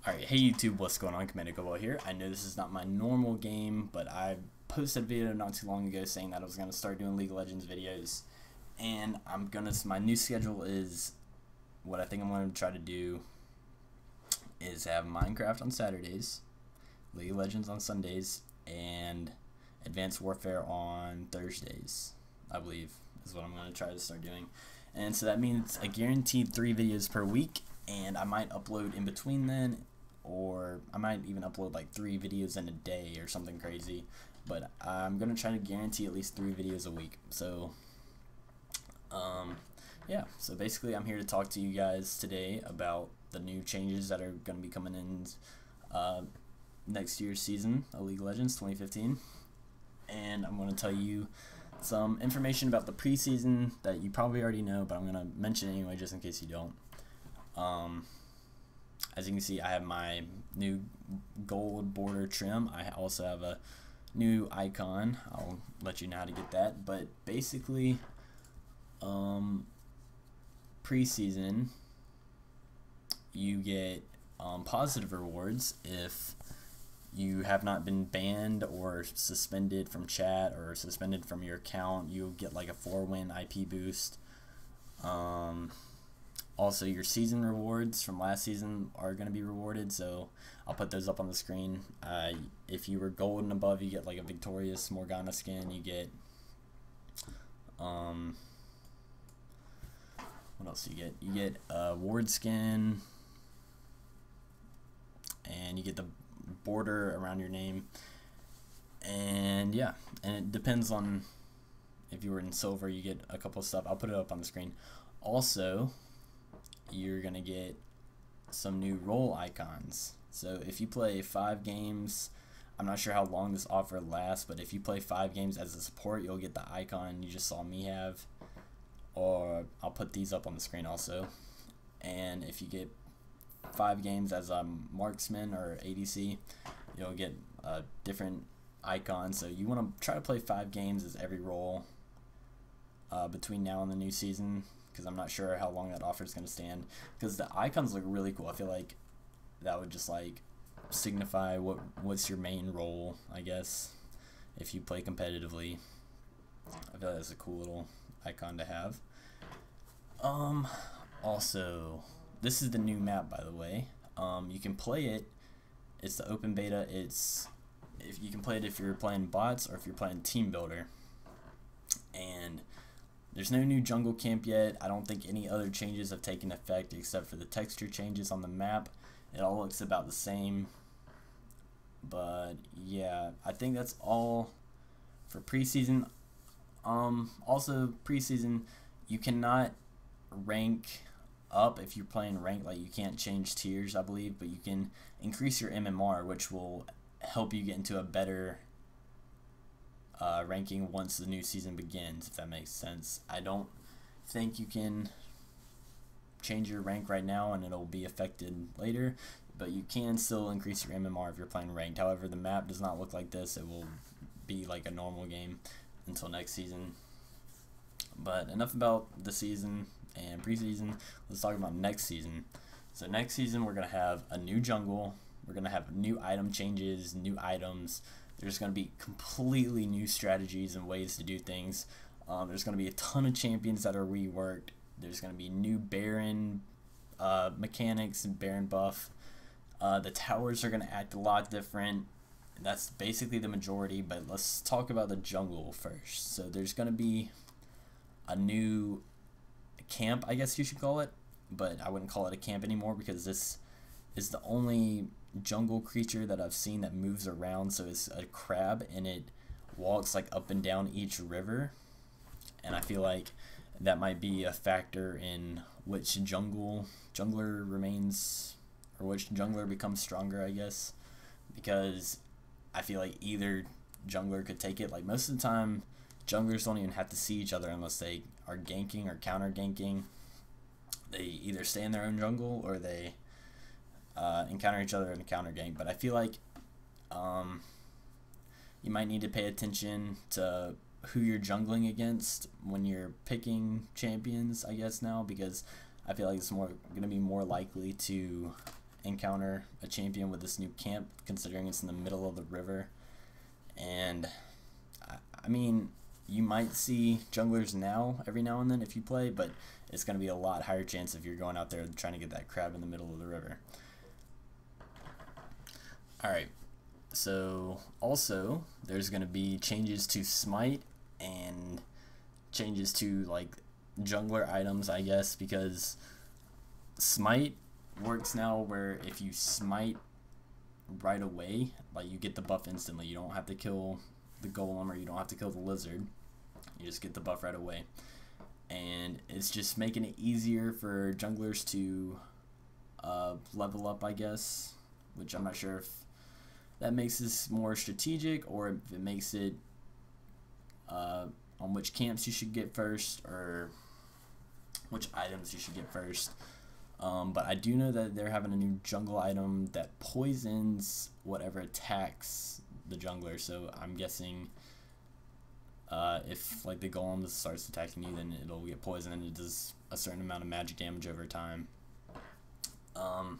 Alright, hey YouTube, what's going on? CommandoCobalt here. I know this is not my normal game, but I posted a video not too long ago saying that I was going to start doing League of Legends videos. And my new schedule is, what I think I'm going to try to do is have Minecraft on Saturdays, League of Legends on Sundays, and Advanced Warfare on Thursdays, I believe, is what I'm going to try to start doing. And so that means a guaranteed 3 videos per week, and I might upload in between then, or I might even upload like 3 videos in a day or something crazy. But I'm going to try to guarantee at least 3 videos a week. So, yeah, so basically I'm here to talk to you guys today about the new changes that are going to be coming in next year's season of League of Legends 2015. And I'm going to tell you some information about the preseason that you probably already know, but I'm going to mention it anyway just in case you don't. As you can see, I have my new gold border trim. I also have a new icon. I'll let you know how to get that. But basically, preseason, you get positive rewards if you have not been banned or suspended from chat or suspended from your account. You'll get like a 4-win IP boost. Also, your season rewards from last season are going to be rewarded, so I'll put those up on the screen. If you were gold and above, you get like a Victorious Morgana skin. You get what else do you get? You get a ward skin, and you get the border around your name. And yeah, and it depends on if you were in silver, you get a couple of stuff. I'll put it up on the screen. Also, you're gonna get some new role icons. So if you play 5 games, I'm not sure how long this offer lasts, but if you play 5 games as a support, you'll get the icon you just saw me have, or I'll put these up on the screen also. And if you get 5 games as a marksman or ADC, you'll get a different icon. So you want to try to play 5 games as every role between now and the new season, because I'm not sure how long that offer is going to stand, because the icons look really cool. I feel like that would just like signify what's your main role, I guess, if you play competitively. I feel like that's a cool little icon to have. Also, this is the new map, by the way. You can play it. It's the open beta. If you can play it if you're playing bots or if you're playing team builder. And there's no new jungle camp yet. I don't think any other changes have taken effect except for the texture changes on the map. It all looks about the same. But yeah, I think that's all for preseason. Also, preseason, you cannot rank up if you're playing ranked. Like, you can't change tiers, I believe, but you can increase your MMR, which will help you get into a better ranking once the new season begins, if that makes sense. I don't think you can change your rank right now and it'll be affected later, but you can still increase your MMR if you're playing ranked. However, the map does not look like this. It will be like a normal game until next season. But enough about the season and preseason. Let's talk about next season. So next season, we're going to have a new jungle. We're going to have new item changes, new items. There's going to be completely new strategies and ways to do things. There's going to be a ton of champions that are reworked. There's going to be new Baron mechanics and Baron buff. The towers are going to act a lot different. That's basically the majority, but let's talk about the jungle first. So there's going to be a new camp, I guess you should call it, but I wouldn't call it a camp anymore because this is the only jungle creature that I've seen that moves around. So it's a crab and it walks like up and down each river, and I feel like that might be a factor in which jungler remains, or which jungler becomes stronger, I guess, because I feel like either jungler could take it. Like, most of the time junglers don't even have to see each other unless they are ganking or counter ganking. They either stay in their own jungle or they encounter each other in a counter gank. But I feel like you might need to pay attention to who you're jungling against when you're picking champions, I guess, now, because I feel like it's going to be more likely to encounter a champion with this new camp, considering it's in the middle of the river. And I mean, you might see junglers now every now and then if you play, but it's going to be a lot higher chance if you're going out there trying to get that crab in the middle of the river. Alright, so also there's going to be changes to Smite and changes to like jungler items, I guess, because Smite works now where if you smite right away, like you get the buff instantly. You don't have to kill the golem or you don't have to kill the lizard. You just get the buff right away. And it's just making it easier for junglers to level up, I guess, which I'm not sure if that makes this more strategic or if it makes it on which camps you should get first or which items you should get first. But I do know that they're having a new jungle item that poisons whatever attacks the jungler. So I'm guessing if like the golem starts attacking you, then it'll get poisoned and it does a certain amount of magic damage over time. So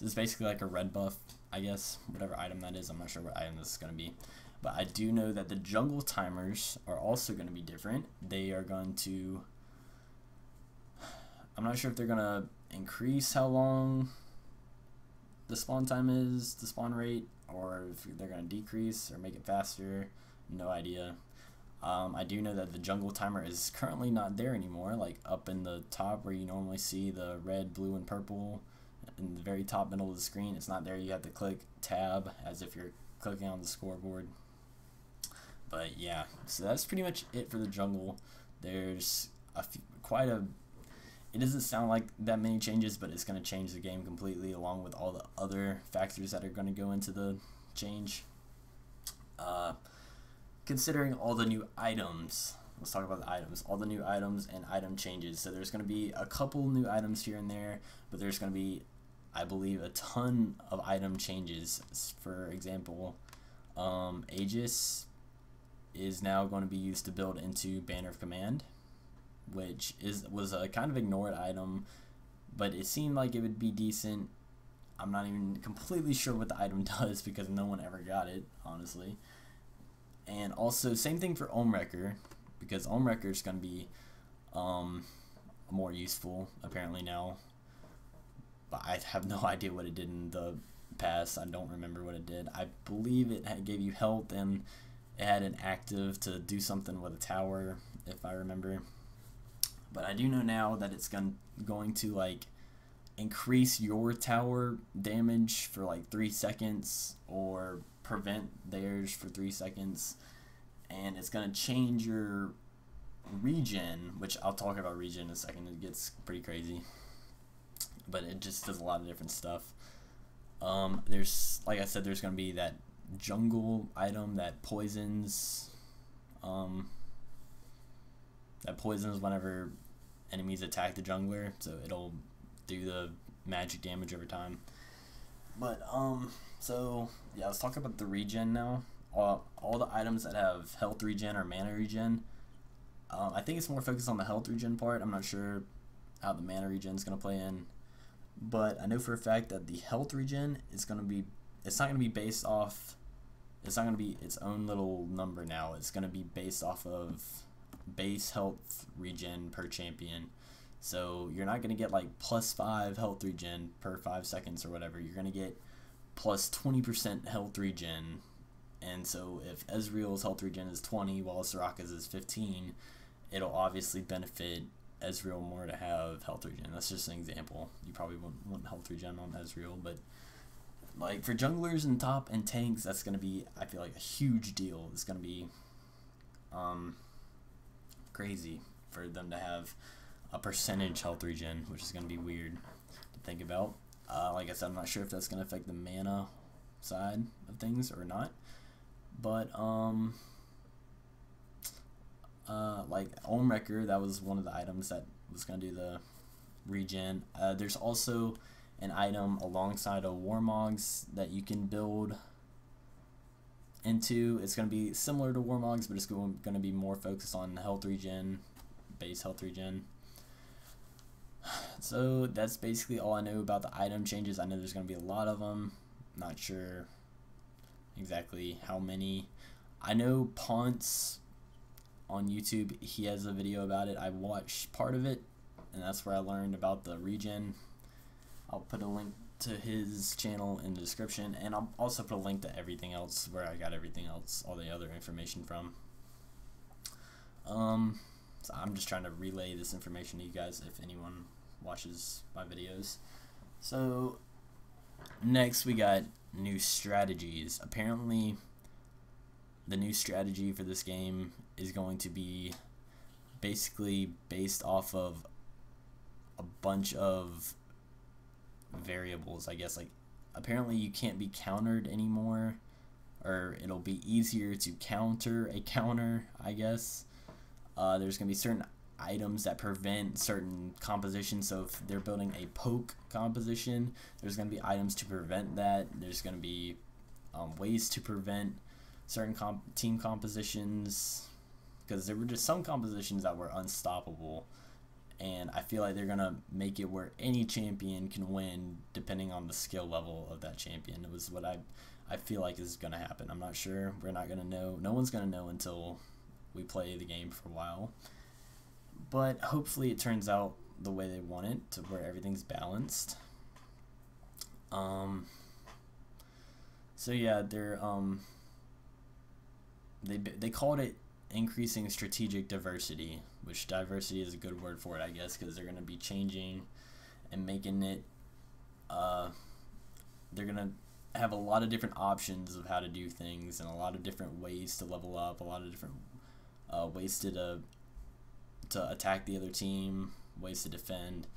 it's basically like a red buff, I guess, whatever item that is. I'm not sure what item this is going to be. But I do know that the jungle timers are also going to be different. They are going to... I'm not sure if they're going to increase how long the spawn time is, the spawn rate, or if they're going to decrease or make it faster. No idea. I do know that the jungle timer is currently not there anymore, like up in the top where you normally see the red, blue, and purple in the very top middle of the screen. It's not there. You have to click tab as if you're clicking on the scoreboard. But yeah, so that's pretty much it for the jungle. There's it doesn't sound like that many changes, but it's going to change the game completely along with all the other factors that are going to go into the change. Considering all the new items, let's talk about the items. All the new items and item changes. So there's going to be a couple new items here and there, but there's going to be, I believe, a ton of item changes. For example, Aegis is now going to be used to build into Banner of Command, which was a kind of ignored item, but it seemed like it would be decent. I'm not even completely sure what the item does because no one ever got it, honestly. And also, same thing for Wrecker, because Wrecker is going to be more useful, apparently, now. But I have no idea what it did in the past. I don't remember what it did. I believe it gave you health, and it had an active to do something with a tower, if I remember. But I do know now that it's going to, like, increase your tower damage for, like, 3 seconds, or prevent theirs for 3 seconds, and it's going to change your regen, which I'll talk about regen in a second. It gets pretty crazy, but it just does a lot of different stuff. There's, like I said, there's going to be that jungle item that poisons whenever enemies attack the jungler, so it'll do the magic damage over time. But so yeah, let's talk about the regen now. All the items that have health regen or mana regen, I think it's more focused on the health regen part. I'm not sure how the mana regen is going to play in, but I know for a fact that the health regen is going to be, it's not going to be based off, it's not going to be its own little number now. It's going to be based off of base health regen per champion. So you're not going to get like +5 health regen per 5 seconds or whatever. You're going to get plus 20% health regen. And so if Ezreal's health regen is 20 while Soraka's is 15, it'll obviously benefit Ezreal more to have health regen. That's just an example. You probably wouldn't want health regen on Ezreal, but like for junglers and top and tanks, that's going to be, I feel like, a huge deal. It's going to be crazy for them to have a percentage health regen, which is going to be weird to think about. Like I said, I'm not sure if that's going to affect the mana side of things or not, but like Wrecker, that was one of the items that was going to do the regen. There's also an item alongside of Warmogs that you can build into. It's going to be similar to Warmogs, but it's going to be more focused on health regen, base health regen. So that's basically all I know about the item changes. I know there's going to be a lot of them. Not sure exactly how many. I know Ponce on YouTube, he has a video about it. I watched part of it, and that's where I learned about the regen. I'll put a link to his channel in the description, and I'll also put a link to everything else where I got everything else, all the other information from. So I'm just trying to relay this information to you guys if anyone watches my videos. So next we got new strategies. Apparently the new strategy for this game is going to be basically based off of a bunch of variables, I guess. Like, apparently you can't be countered anymore, or it'll be easier to counter a counter, I guess. There's going to be certain items that prevent certain compositions. So if they're building a poke composition, there's going to be items to prevent that. There's going to be ways to prevent certain team compositions, because there were just some compositions that were unstoppable, and I feel like they're going to make it where any champion can win depending on the skill level of that champion. It was what I feel like is going to happen. I'm not sure. We're not going to know. No one's going to know until we play the game for a while, but hopefully it turns out the way they want it, to where everything's balanced. So yeah, they called it increasing strategic diversity, which diversity is a good word for it, I guess, because they're going to be changing and making it, they're going to have a lot of different options of how to do things, and a lot of different ways to level up, a lot of different ways to attack the other team, ways to defend.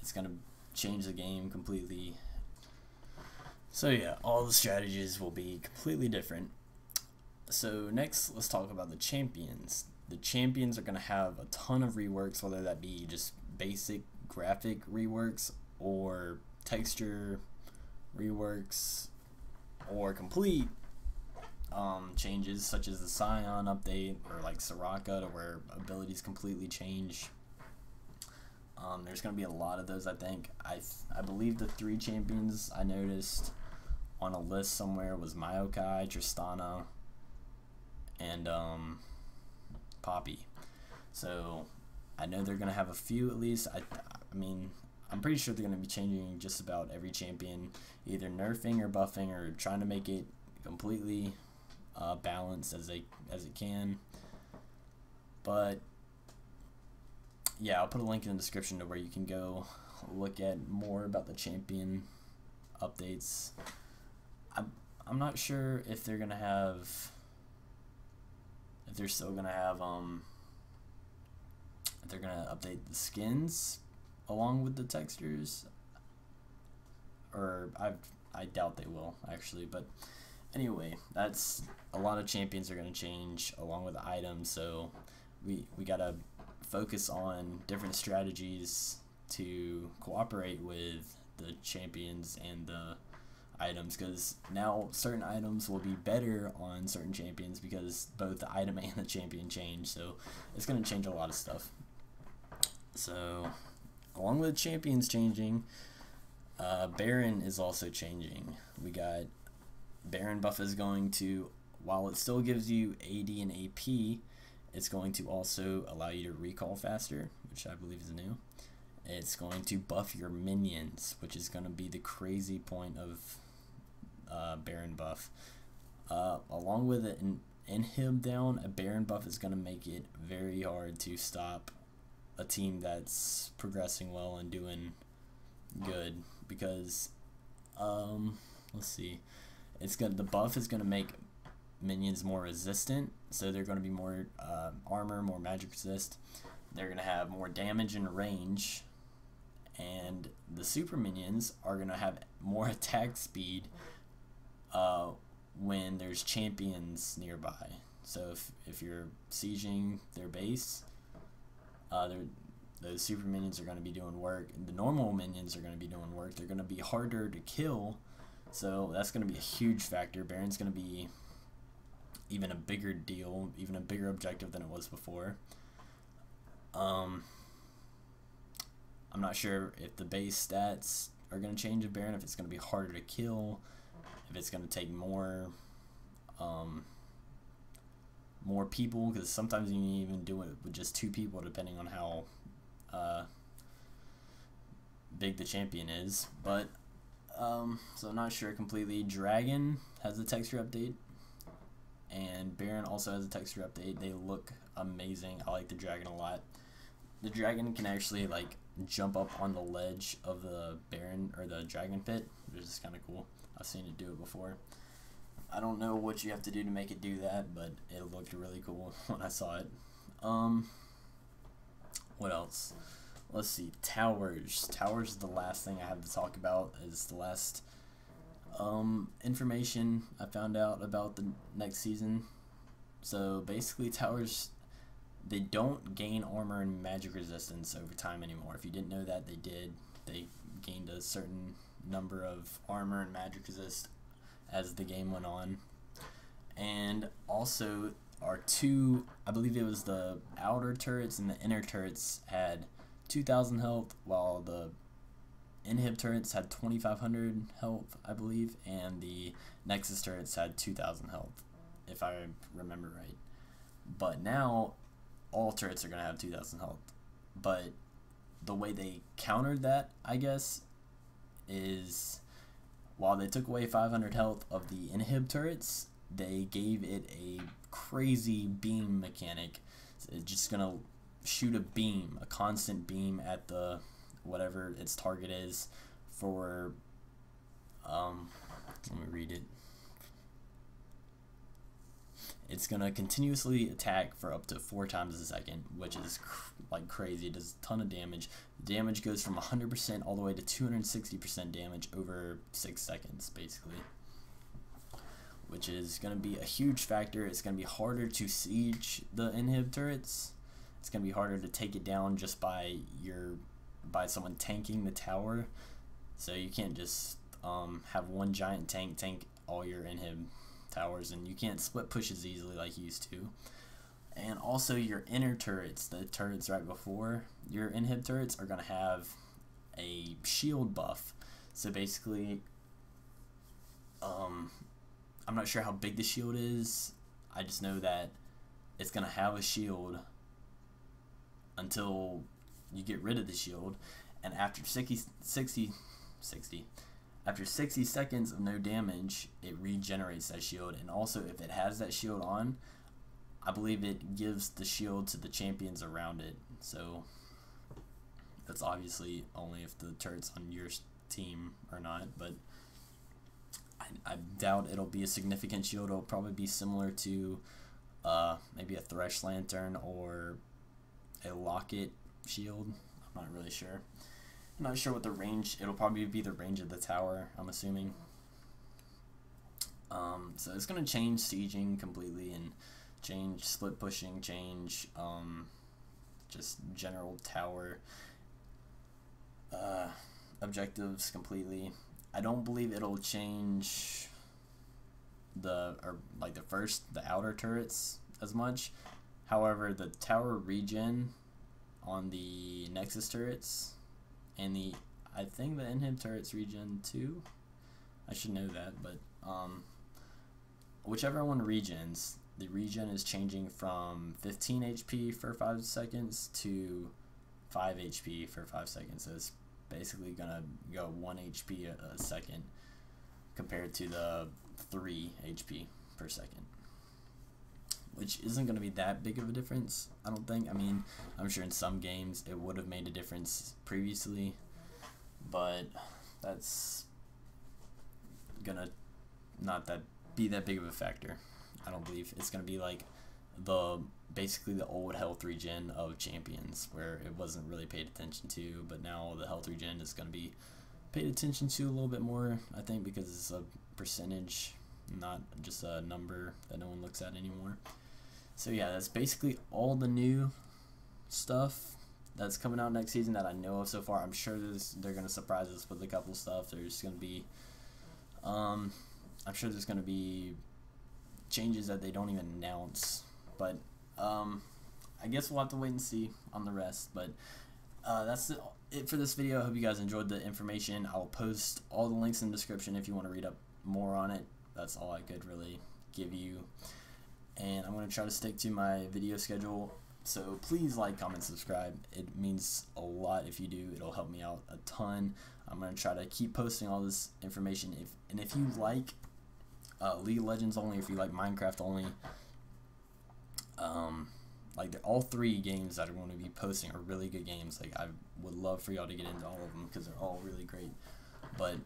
It's going to change the game completely. So yeah, all the strategies will be completely different. So next, let's talk about the champions. The champions are going to have a ton of reworks, whether that be just basic graphic reworks or texture reworks or complete changes, such as the Sion update, or like Soraka, to where abilities completely change. There's going to be a lot of those, I think. I believe the 3 champions I noticed on a list somewhere was Maokai, Tristana, and Poppy. So I know they're going to have a few at least. I mean, I'm pretty sure they're going to be changing just about every champion, either nerfing or buffing, or trying to make it completely balanced as it can. But yeah, I'll put a link in the description to where you can go look at more about the champion updates. I'm not sure if they're gonna have, if they're still gonna have if they're gonna update the skins along with the textures, or I doubt they will actually. But anyway, that's a lot of champions are gonna change along with the items, so we gotta focus on different strategies to cooperate with the champions and the items, because now certain items will be better on certain champions because both the item and the champion change. So it's going to change a lot of stuff. So along with champions changing, Baron is also changing. We got Baron buff is going to, while it still gives you AD and AP, it's going to also allow you to recall faster, which I believe is new. It's going to buff your minions, which is going to be the crazy point of Baron buff. Along with an Inhib down, a Baron buff is going to make it very hard to stop a team that's progressing well and doing good, because let's see, the buff is going to make minions more resistant, so they're going to be more armor, more magic resist. They're going to have more damage and range, and the super minions are going to have more attack speed when there's champions nearby. So if you're sieging their base, those super minions are going to be doing work, and the normal minions are going to be doing work. They're going to be harder to kill, so that's going to be a huge factor. Baron's going to be even a bigger deal, even a bigger objective than it was before. I'm I'm not sure if the base stats are going to change a Baron, if it's going to be harder to kill, if it's going to take more people, because sometimes you can even do it with just 2 people depending on how big the champion is. But so I'm not sure completely. Dragon has a texture update, and Baron also has a texture update. They look amazing. I like the Dragon a lot. The Dragon can actually like jump up on the ledge of the Baron or the Dragon pit, which is kind of cool. I've seen it do it before. I don't know what you have to do to make it do that, but it looked really cool when I saw it. What else? Let's see. Towers. Towers is the last thing I have to talk about. Is the last information I found out about the next season. So basically, towers, they don't gain armor and magic resistance over time anymore. If you didn't know that, they did. They gained a certain number of armor and magic resist as the game went on. And also, our 2, I believe it was the outer turrets and the inner turrets had 2,000 health, while the Inhib turrets had 2,500 health, I believe, and the Nexus turrets had 2,000 health, if I remember right. But now, all turrets are going to have 2,000 health. But the way they countered that, I guess, is while they took away 500 health of the Inhib turrets, they gave it a crazy beam mechanic. So it's just going to shoot a beam, a constant beam at the whatever its target is for, let me read it. It's going to continuously attack for up to 4 times a second, which is like crazy. It does a ton of damage. The damage goes from 100% all the way to 260% damage over 6 seconds, basically. Which is going to be a huge factor. It's going to be harder to siege the Inhib turrets. It's going to be harder to take it down just by someone tanking the tower. So you can't just have one giant tank all your Inhib towers, and you can't split pushes easily like you used to. And also your inner turrets, the turrets right before your Inhib turrets, are going to have a shield buff. So basically, I'm not sure how big the shield is. I just know that it's going to have a shield until you get rid of the shield, and after 60 seconds of no damage, it regenerates that shield. And also, if it has that shield on, I believe it gives the shield to the champions around it. So that's obviously only if the turret's on your team or not, but I doubt it'll be a significant shield. It'll probably be similar to maybe a Thresh Lantern or a Locket shield. I'm not really sure. I'm not sure what the range, it'll probably be the range of the tower, I'm assuming. So it's going to change sieging completely, and change split pushing, change just general tower objectives completely. I don't believe it'll change the outer turrets as much. However, the tower regen on the Nexus turrets and I think the Inhib turrets regen too. I should know that, but whichever one regens, the regen is changing from 15 HP for 5 seconds to 5 HP for 5 seconds. So it's basically gonna go 1 HP a second compared to the 3 HP per second, which isn't going to be that big of a difference, I don't think. I mean, I'm sure in some games it would have made a difference previously, but that's gonna not be that big of a factor. I don't believe it's going to be like basically the old health regen of champions, where it wasn't really paid attention to, but now the health regen is going to be paid attention to a little bit more, I think, because it's a percentage, not just a number that no one looks at anymore. So yeah, that's basically all the new stuff that's coming out next season that I know of so far. I'm sure they're going to surprise us with a couple stuff. There's going to be I'm sure there's going to be changes that they don't even announce, but I guess we'll have to wait and see on the rest. But That's it for this video. I hope you guys enjoyed the information. I'll post all the links in the description if you want to read up more on it. That's all I could really give you. And I'm going to try to stick to my video schedule. So please like, comment, subscribe. It means a lot if you do. It'll help me out a ton. I'm going to try to keep posting all this information. If you like League of Legends only, if you like Minecraft only, like all 3 games that I'm going to be posting are really good games. Like I would love for y'all to get into all of them because they're all really great. But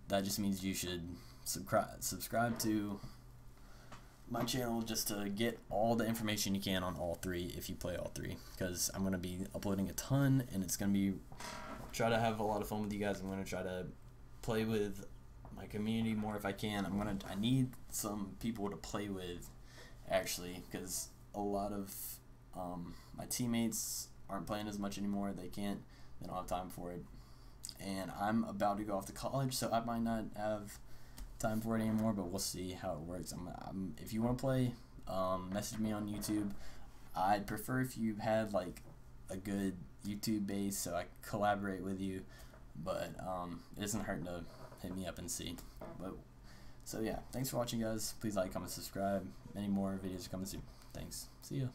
that just means you should subscribe to my channel just to get all the information you can on all 3 if you play all 3, because I'm going to be uploading a ton, and it's going to be try to have a lot of fun with you guys. I'm going to try to play with my community more if I can. I need some people to play with, actually, because a lot of my teammates aren't playing as much anymore. They don't have time for it, and I'm about to go off to college, so I might not have time for it anymore, but we'll see how it works. If you want to play, message me on YouTube. I'd prefer if you had like a good YouTube base so I could collaborate with you, but it doesn't hurt to hit me up and see. So yeah, thanks for watching, guys. Please like, comment, subscribe. Many more videos are coming soon. Thanks. See ya.